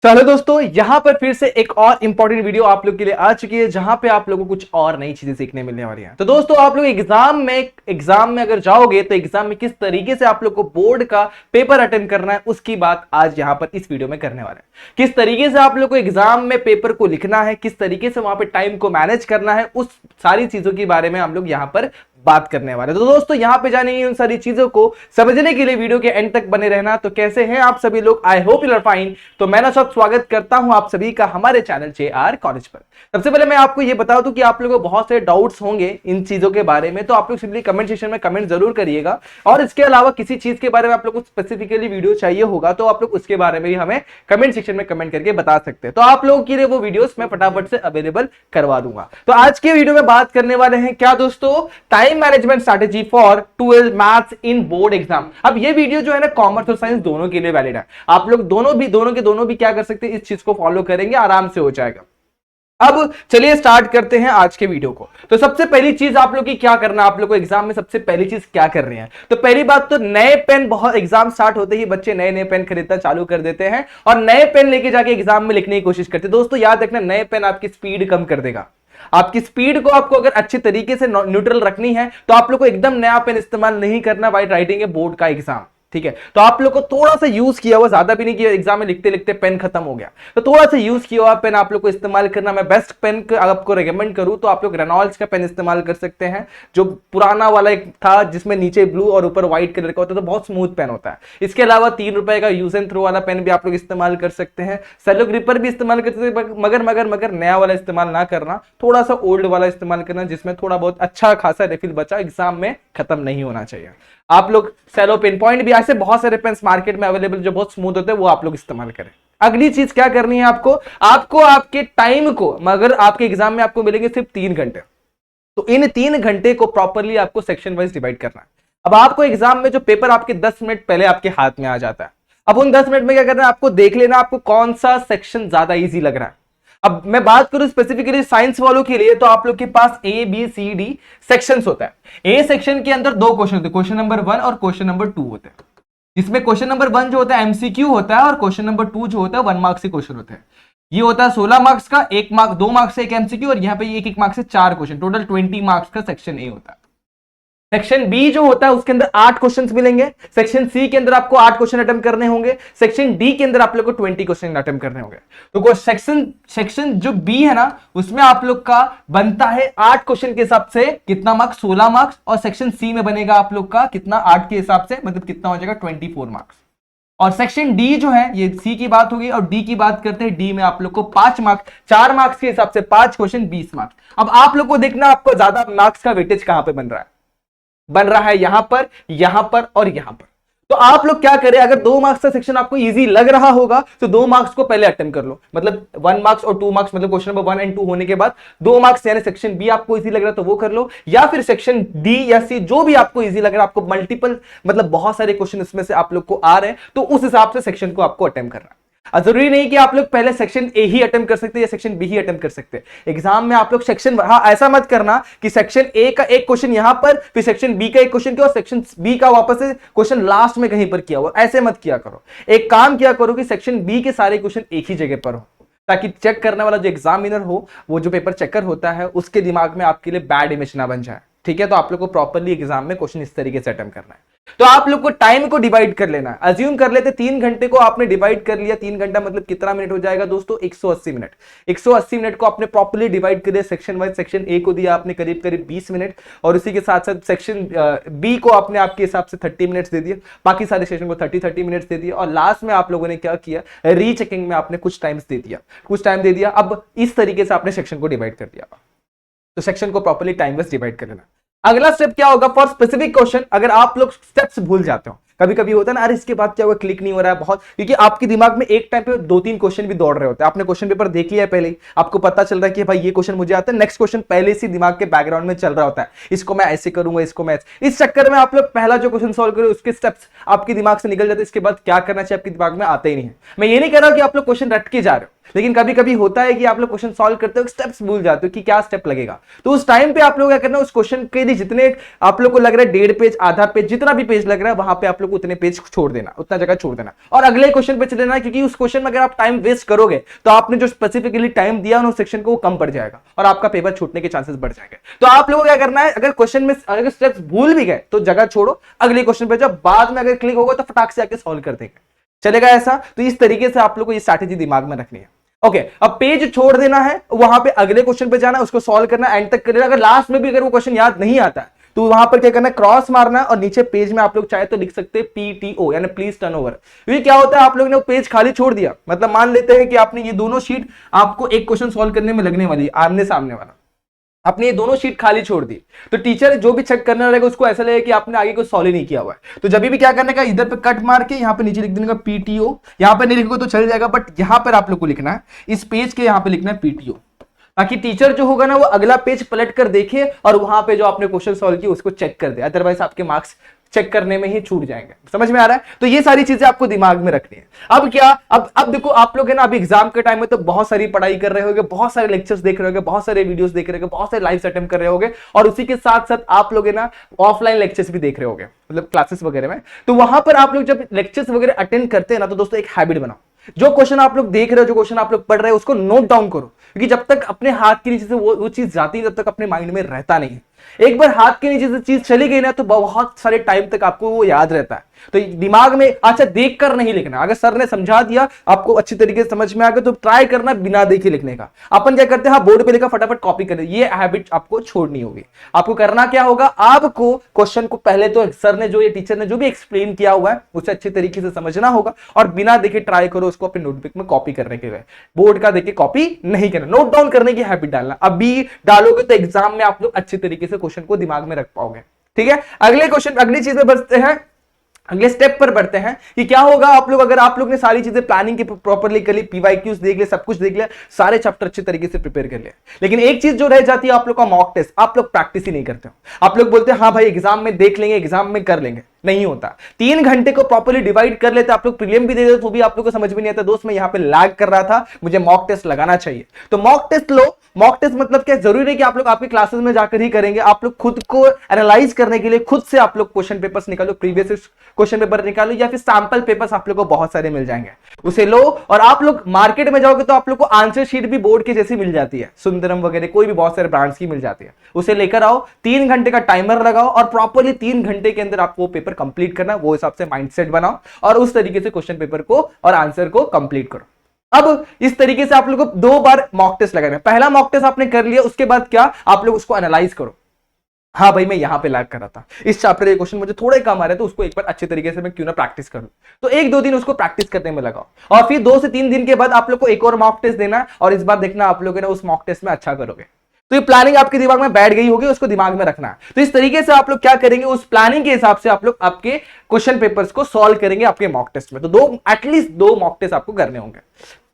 चलो दोस्तों, यहां पर फिर से एक और इंपॉर्टेंट वीडियो आप लोग के लिए आ चुकी है, जहां पे आप लोगों को कुछ और नई चीजें सीखने मिलने वाली हैं। तो दोस्तों, आप लोग एग्जाम में अगर जाओगे तो एग्जाम में किस तरीके से आप लोग को बोर्ड का पेपर अटेंड करना है, उसकी बात आज यहां पर इस वीडियो में करने वाले हैं। किस तरीके से आप लोग को एग्जाम में पेपर को लिखना है, किस तरीके से वहां पर टाइम को मैनेज करना है, उस सारी चीजों के बारे में हम लोग यहां पर बात करने वाले। तो दोस्तों, यहां पे जाने की उन सारी चीजों को समझने के लिए वीडियो के एंड तक बने रहना। तो कैसे हैं आप सभी लोग? I hope you are fine. तो मैं ना सब स्वागत करता हूं आप सभी का हमारे चैनल JR कॉलेज पर। सबसे पहले मैं आपको यह बता दूं कि आप लोगों को बहुत सारे डाउट्स होंगे इन चीजों के बारे में, तो आप लोग सिंपली कमेंट सेक्शन में कमेंट जरूर करिएगा। और इसके अलावा किसी चीज के बारे में आप लोग को स्पेसिफिकली वीडियो चाहिए होगा तो आप लोग उसके बारे में भी हमें कमेंट सेक्शन में कमेंट करके बता सकते हैं। तो आप लोगों के लिए वो वीडियोस मैं फटाफट से अवेलेबल करवा दूंगा। तो आज के वीडियो में बात करने वाले हैं क्या दोस्तों? Time management strategy for 12 maths in board exam. अब ये वीडियो जो है ना, कॉमर्स और साइंस दोनों के लिए वैलिड है। आप लोग दोनों भी क्या कर सकते हैं, इस चीज को फॉलो करेंगे, आराम से हो जाएगा। अब चलिए स्टार्ट करते हैं आज के वीडियो को। तो सबसे पहली चीज आप लोग की क्या करना, आप लोग को एग्जाम में सबसे पहली चीज क्या कर रहे हैं? तो पहली बात तो नए पेन, बहुत एग्जाम स्टार्ट होते ही बच्चे नए नए पेन खरीदना चालू कर देते हैं और नए पेन लेके जाके एग्जाम में लिखने की कोशिश करते हैं। दोस्तों याद रखना, नए पेन आपकी स्पीड कम कर देगा। आपकी स्पीड को आपको अगर अच्छे तरीके से न्यूट्रल रखनी है तो आप लोग को एकदम नया पेन इस्तेमाल नहीं करना वाइल राइटिंग है बोर्ड का एग्जाम। ठीक है, तो आप लोग को थोड़ा सा यूज किया हुआ, ज्यादा भी नहीं किया, एग्जाम में लिखते लिखते पेन खत्म हो गया, तो थोड़ा सा यूज किया हुआ पेन आप लोग को इस्तेमाल करना। मैं बेस्ट पेन आपको रेकमेंड करूं तो आप लोग रेनॉल्ड्स का पेन इस्तेमाल कर सकते हैं, जो पुराना वाला एक था जिसमें नीचे ब्लू और ऊपर व्हाइट कलर का होता है, तो बहुत स्मूथ पेन होता है। इसके अलावा 3 रुपए का यूज एंड थ्रो वाला पेन भी आप लोग इस्तेमाल कर सकते हैं। सेलो ग्रिपर भी इस्तेमाल कर सकते हैं, मगर नया वाला इस्तेमाल ना करना, थोड़ा सा ओल्ड वाला इस्तेमाल करना जिसमें थोड़ा बहुत अच्छा खासा रिफिल बचा, एग्जाम में खत्म नहीं होना चाहिए। आप लोग सेलो पेन पॉइंट भी, ऐसे बहुत सारे पेन्स मार्केट में अवेलेबल जो बहुत स्मूथ होते हैं, वो आप लोग इस्तेमाल करें। अगली चीज क्या करनी है आपको आपके टाइम को, मगर आपके एग्जाम में आपको मिलेंगे सिर्फ 3 घंटे, तो इन 3 घंटे को प्रॉपरली आपको सेक्शन वाइज डिवाइड करना है। अब आपको एग्जाम में जो पेपर आपके 10 मिनट पहले आपके हाथ में आ जाता है, अब उन 10 मिनट में क्या करना है, आपको देख लेना आपको कौन सा सेक्शन ज्यादा ईजी लग रहा है। अब मैं बात करूं स्पेसिफिकली साइंस वालों के लिए, तो आप लोग के पास A B C D sections होता है। ए सेक्शन के अंदर 2 क्वेश्चन होते हैं, क्वेश्चन नंबर 1 और क्वेश्चन नंबर 2 होते हैं। इसमें क्वेश्चन नंबर 1 जो होता है MCQ होता है और क्वेश्चन नंबर 2 जो होता है 1 मार्क्स के क्वेश्चन होते हैं। ये होता है 16 मार्क्स का, 1 मार्क 2 मार्क्स से एक MCQ, और यहाँ पे 1 मार्क्स से 4 क्वेश्चन, टोटल 20 मार्क्स का सेक्शन ए होता है। सेक्शन बी जो होता है उसके अंदर 8 क्वेश्चंस मिलेंगे। सेक्शन सी के अंदर आपको 8 क्वेश्चन अटेम्प्ट करने होंगे। सेक्शन डी के अंदर आप लोग को 20 क्वेश्चन अटेम्प्ट करने होंगे। तो सेक्शन जो बी है ना, उसमें आप लोग का बनता है 8 क्वेश्चन के हिसाब से कितना मार्क्स, 16 मार्क्स, और सेक्शन सी में बनेगा आप लोग का कितना, 8 के हिसाब से मतलब कितना हो जाएगा 24 मार्क्स। और सेक्शन डी जो है, ये सी की बात होगी, और डी की बात करते हैं, डी में आप लोग को 5 मार्क्स, 4 मार्क्स के हिसाब से 5 क्वेश्चन 20 मार्क्स। अब आप लोग को देखना आपको ज्यादा मार्क्स का वेटेज कहां पे बन रहा है यहां पर और यहां पर। तो आप लोग क्या करें, अगर 2 मार्क्स का सेक्शन आपको इजी लग रहा होगा तो 2 मार्क्स को पहले अटेम्प्ट कर लो, मतलब 1 मार्क्स और 2 मार्क्स, मतलब क्वेश्चन नंबर 1 और 2 होने के बाद 2 मार्क्स यानी सेक्शन बी आपको इजी लग रहा है तो वो कर लो, या फिर सेक्शन डी या सी जो भी आपको इजी लग रहा है, आपको मल्टीपल मतलब बहुत सारे क्वेश्चन इसमें से आप लोग को आ रहे हैं, तो उस हिसाब से सेक्शन को आपको अटेम्प्ट करना है। जरूरी नहीं कि आप लोग पहले सेक्शन ए ही अटेम्प्ट कर सकते हैं या सेक्शन बी ही अटेम्प्ट कर सकते हैं। एग्जाम में आप लोग सेक्शन, हाँ ऐसा मत करना कि सेक्शन ए का एक क्वेश्चन यहां पर, फिर सेक्शन बी का एक क्वेश्चन किया और सेक्शन बी का वापस से क्वेश्चन लास्ट में कहीं पर किया हुआ, ऐसे मत किया करो। एक काम किया करो कि सेक्शन बी के सारे क्वेश्चन एक ही जगह पर हो, ताकि चेक करने वाला जो एग्जामिनर हो, वो जो पेपर चेकर होता है, उसके दिमाग में आपके लिए बैड इमेज ना बन जाए। ठीक है, तो आप लोग को प्रॉपर्ली एग्जाम में क्वेश्चन इस तरीके से अटेम्प्ट करना है। तो आप लोग को टाइम को डिवाइड कर लेना है। अज्यूम कर लेते 3 घंटे को आपने डिवाइड कर लिया, 3 घंटा मतलब कितना मिनट हो जाएगा दोस्तों, 180 मिनट। 180 मिनट को आपने प्रॉपर्ली डिवाइड कर दिया सेक्शन वाइज। सेक्शन ए को दिया आपने करीब करीब 20 मिनट, और उसी के साथ साथ सेक्शन बी को आपने आपके हिसाब से 30 मिनट्स दे दिया, बाकी सारे सेक्शन को 30 मिनट्स दे दिया, और लास्ट में आप लोगों ने क्या किया, रीचेकिंग में आपने कुछ टाइम दे दिया। अब इस तरीके से आपने सेक्शन को डिवाइड कर दिया, तो सेक्शन को प्रॉपर्ली टाइम वाइज डिवाइड कर लेना। अगला स्टेप क्या होगा, फॉर स्पेसिफिक क्वेश्चन अगर आप लोग स्टेप्स भूल जाते हो, कभी कभी होता है ना, अरे इसके बाद क्या हुआ, क्लिक नहीं हो रहा है बहुत, क्योंकि आपके दिमाग में एक टाइम पे 2-3 क्वेश्चन भी दौड़ रहे होते हैं। आपने क्वेश्चन पेपर देख लिया है पहले ही, आपको पता चल रहा है कि भाई ये क्वेश्चन मुझे आता है, नेक्स्ट क्वेश्चन पहले से दिमाग के बैकग्राउंड में चल रहा होता है, इसको मैं ऐसे करूंगा, इसको मैं इस चक्कर में आप लोग पहला जो क्वेश्चन सॉल्व करो उसके स्टेप्स आपके दिमाग से निकल जाते हैं, इसके बाद क्या करना चाहिए आपके दिमाग में आता ही नहीं है। मैं ये नहीं कह रहा कि आप लोग क्वेश्चन रट के जा रहे हो, लेकिन कभी कभी होता है कि आप लोग क्वेश्चन सॉल्व करते हो स्टेप्स भूल जाते हो कि क्या स्टेप लगेगा। तो उस टाइम पे आप लोग क्या करना है, उस क्वेश्चन के लिए जितने आप लोग को लग रहा है 1.5 पेज, आधा पेज, जितना भी पेज लग रहा है वहां पे आप लोग को उतने पेज छोड़ देना, उतना जगह छोड़ देना और अगले क्वेश्चन पे चले जाना। क्योंकि उस क्वेश्चन में अगर आप टाइम वेस्ट करोगे तो आपने जो स्पेसिफिकली टाइम दिया उस सेक्शन को वो कम पड़ जाएगा और आपका पेपर छूटने के चांसेस बढ़ जाएंगे। तो आप लोगों को क्या करना है, अगर क्वेश्चन में अगर स्टेप्स भूल भी गए तो जगह छोड़ो, अगले क्वेश्चन पे जब बाद में अगर क्लिक होगा तो फटाक से आके सॉल्व कर देंगे। चलेगा ऐसा? तो इस तरीके से आप लोग को ये स्ट्रैटेजी दिमाग में रखनी है। ओके, अब पेज छोड़ देना है, वहां पे अगले क्वेश्चन पे जाना है, उसको सॉल्व करना, एंड तक करना। अगर लास्ट में भी अगर वो क्वेश्चन याद नहीं आता है तो वहां पर क्या करना है, क्रॉस मारना और नीचे पेज में आप लोग चाहे तो लिख सकते हैं PTO यानी प्लीज टर्न ओवर। ये क्या होता है, आप लोग ने वो पेज खाली छोड़ दिया, मतलब मान लेते हैं कि आपने ये दोनों शीट आपको एक क्वेश्चन सॉल्व करने में लगने वाली है, आमने सामने वाला, आपने ये दोनों शीट खाली छोड़ दी, तो टीचर जो भी चेक करने रहेगा उसको ऐसा लगेगा कि आपने आगे कुछ सॉल्व ही नहीं किया हुआ है। तो जब भी क्या करने का, इधर पे कट मार के यहाँ पे नीचे लिख देने का PTO, यहाँ पे नहीं लिखोगे तो चल जाएगा, बट यहाँ पर आप लोग को लिखना है, इस पेज के यहाँ पे लिखना है PTO, ताकि टीचर जो होगा ना वो अगला पेज पलट कर देखे और वहां पे जो आपने क्वेश्चन सॉल्व किया उसको चेक कर दे, अदरवाइज आपके मार्क्स चेक करने में ही छूट जाएंगे। समझ में आ रहा है? तो ये सारी चीजें आपको दिमाग में रखनी है। अब क्या, अब देखो आप लोग है ना, अभी एग्जाम के टाइम में तो बहुत सारी पढ़ाई कर रहे होगे, बहुत सारे लेक्चर्स देख रहे होगे, बहुत सारे वीडियोस देख रहे होगे, बहुत सारे लाइव अटेम्प्ट कर रहे होगे और उसी के साथ साथ आप लोग है ना ऑफलाइन लेक्चर्स भी देख रहे होगे, मतलब क्लासेस वगैरह में। तो वहां पर आप लोग जब लेक्चर्स वगैरह अटेंड करते हैं ना, तो दोस्तों एक हैबिट बनाओ, जो क्वेश्चन आप लोग देख रहे हो, जो क्वेश्चन आप लोग पढ़ रहे हो उसको नोट डाउन करो, क्योंकि जब तक अपने हाथ के नीचे से वो चीज जाती है तब तक अपने माइंड में रहता नहीं है। एक बार हाथ के नीचे से चीज चली गई ना तो बहुत सारे टाइम तक आपको वो याद रहता है। तो दिमाग में अच्छा देखकर नहीं लिखना, अगर सर ने समझा दिया आपको अच्छी तरीके से समझ में आ गया तो ट्राई करना बिना देखे लिखने का। अपन क्या करते हैं, हाँ बोर्ड पे लिखा फटाफट कॉपी कर, ये हैबिट आपको छोड़नी होगी। आपको करना क्या होगा, आपको क्वेश्चन को पहले तो सर ने जो, ये टीचर ने जो भी एक्सप्लेन किया हुआ है उसे अच्छे तरीके से समझना होगा और बिना देखे ट्राई करो उसको अपने नोटबुक में कॉपी करने के लिए। बोर्ड का देखे कॉपी नहीं करना, नोट डाउन करने की हैबिट डालना। अभी डालोगे तो एग्जाम में आप लोग अच्छे तरीके से क्वेश्चन को दिमाग में रख पाओगे। ठीक है, अगले क्वेश्चन, अगली चीज में बढ़ते हैं, अगले स्टेप पर बढ़ते हैं कि क्या होगा। आप लोग, अगर आप लोग ने सारी चीजें प्लानिंग की प्रॉपर्ली कर ली, PYQs देख ले, सब कुछ देख लिया, सारे चैप्टर अच्छे तरीके से प्रिपेयर कर लिया, लेकिन एक चीज जो रह जाती है आप लोग का मॉक टेस्ट, आप लोग प्रैक्टिस ही नहीं करते हो। आप लोग बोलते हैं हाँ भाई एग्जाम में देख लेंगे, एग्जाम में कर लेंगे, नहीं होता। 3 घंटे को प्रॉपर्ली डिवाइड कर लेते, आप लोग प्रीलिम भी दे देते तो भी आप लोग को समझ में नहीं आता, दोस्त मैं यहाँ पे लैग कर रहा था, मुझे मॉक टेस्ट लगाना चाहिए। तो मॉक टेस्ट लो। मॉक टेस्ट मतलब क्या, जरूरी नहीं कि आप लोग आपके क्लासेस में जाकर ही करेंगे, आप लोग खुद को एनालाइज करने के लिए खुद से आप लोग क्वेश्चन पेपर्स निकालो, प्रीवियस क्वेश्चन पेपर निकालो या फिर सैंपल पेपर्स आप लोग को बहुत सारे मिल जाएंगे, उसे लो। और आप लोग मार्केट में जाओगे तो आप लोग को आंसर शीट भी बोर्ड की जैसी मिल जाती है, सुंदरम वगैरह कोई भी बहुत सारे ब्रांड्स की मिल जाती है, उसे लेकर आओ। 3 घंटे का टाइमर लगाओ और प्रॉपर्ली 3 घंटे के अंदर आपको पेपर कंप्लीट करना, वो हिसाब से माइंडसेट बनाओ और उस तरीके से क्वेश्चन पेपर को और आंसर को कंप्लीट करो। अब इस तरीके से आप लोग को 2 बार मॉक टेस्ट लगाना है। पहला मॉक टेस्ट आपने कर लिया, उसके बाद क्या, आप लोग उसको एनालाइज करो, हाँ भाई मैं यहां पे लैग कर रहा था, इस चैप्टर के क्वेश्चन मुझे थोड़े कम आ रहे तो उसको एक बार अच्छे तरीके से मैं क्यों ना प्रैक्टिस करूं। तो 1-2 दिन उसको प्रैक्टिस करने में लगाओ और फिर 2 से 3 दिन के बाद आप लोग को एक और मॉक टेस्ट देना और इस बार देखना आप लोग उस मॉक टेस्ट में अच्छा करोगे। तो ये प्लानिंग आपके दिमाग में बैठ गई होगी, उसको दिमाग में रखना है। तो इस तरीके से आप लोग क्या करेंगे, उस प्लानिंग के हिसाब से आप लोग आपके क्वेश्चन पेपर्स को सॉल्व करेंगे आपके मॉक टेस्ट में। तो एटलीस्ट 2 मॉक टेस्ट आपको करने होंगे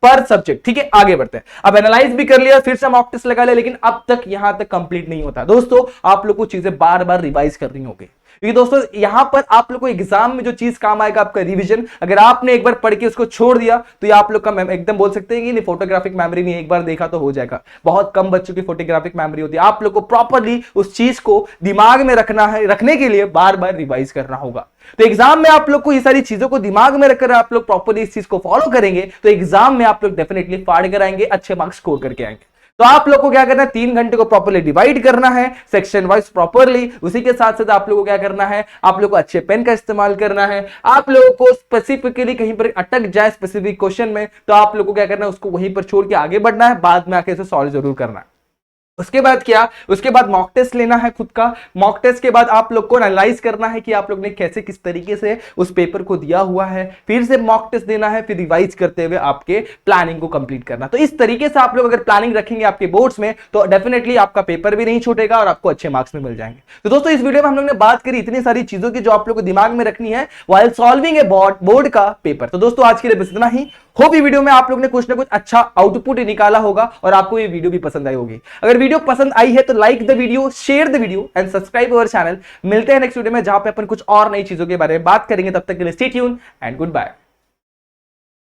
पर सब्जेक्ट। ठीक है, आगे बढ़ते हैं। अब एनालाइज भी कर लिया, फिर से मॉक टेस्ट लगा लिया, लेकिन अब तक यहां तक कंप्लीट नहीं होता दोस्तों, आप लोग को चीजें बार बार रिवाइज करनी होगी। क्योंकि दोस्तों यहां पर आप लोग को एग्जाम में जो चीज काम आएगा आपका रिवीजन, अगर आपने एक बार पढ़ के उसको छोड़ दिया तो ये आप लोग का एकदम बोल सकते हैं कि नहीं फोटोग्राफिक मेमोरी नहीं, एक बार देखा तो हो जाएगा। बहुत कम बच्चों की फोटोग्राफिक मेमोरी होती है। आप लोग को प्रॉपर्ली उस चीज को दिमाग में रखना है, रखने के लिए बार बार रिवाइज करना होगा। तो एग्जाम में आप लोग को ये सारी चीजों को दिमाग में रखकर आप लोग प्रॉपर्ली इस चीज को फॉलो करेंगे तो एग्जाम में आप लोग डेफिनेटली फाड़ कर आएंगे, अच्छे मार्क्स स्कोर करके आएंगे। तो आप लोग को क्या करना है, 3 घंटे को प्रॉपर्ली डिवाइड करना है सेक्शन वाइज प्रॉपर्ली। उसी के साथ साथ आप लोगों को क्या करना है, आप लोग को अच्छे पेन का इस्तेमाल करना है। आप लोगों को स्पेसिफिकली कहीं पर अटक जाए स्पेसिफिक क्वेश्चन में तो आप लोगों को क्या करना है, उसको वहीं पर छोड़ के आगे बढ़ना है, बाद में आके इसे सॉल्व जरूर करना है। उसके बाद क्या, उसके बाद मॉक टेस्ट लेना है खुद का। मॉक टेस्ट के बाद आप लोग को एनालाइज करना है कि आप लोग ने कैसे किस तरीके से उस पेपर को दिया हुआ है, फिर से मॉक टेस्ट देना है, फिर रिवाइज करते हुए आपके प्लानिंग को कंप्लीट करना। तो इस तरीके से आप लोग अगर प्लानिंग रखेंगे आपके बोर्ड्स में तो डेफिनेटली आपका पेपर भी नहीं छूटेगा और आपको अच्छे मार्क्स में मिल जाएंगे। तो दोस्तों इस वीडियो में हम लोग ने बात करी इतनी सारी चीजों की जो आप लोग को दिमाग में रखनी है व्हाइल सॉल्विंग ए बोर्ड का पेपर। तो दोस्तों आज के लिए बस इतना ही। होप ये वीडियो में आप लोग ने कुछ ना कुछ अच्छा आउटपुट निकाला होगा और आपको ये वीडियो भी पसंद आई होगी। अगर वीडियो पसंद आई है तो like the video, share the video and subscribe our channel. मिलते हैं नेक्स्ट वीडियो में जहां पे अपन कुछ और नई चीजों के बारे में बात करेंगे। तब तक के लिए stay tune and good bye.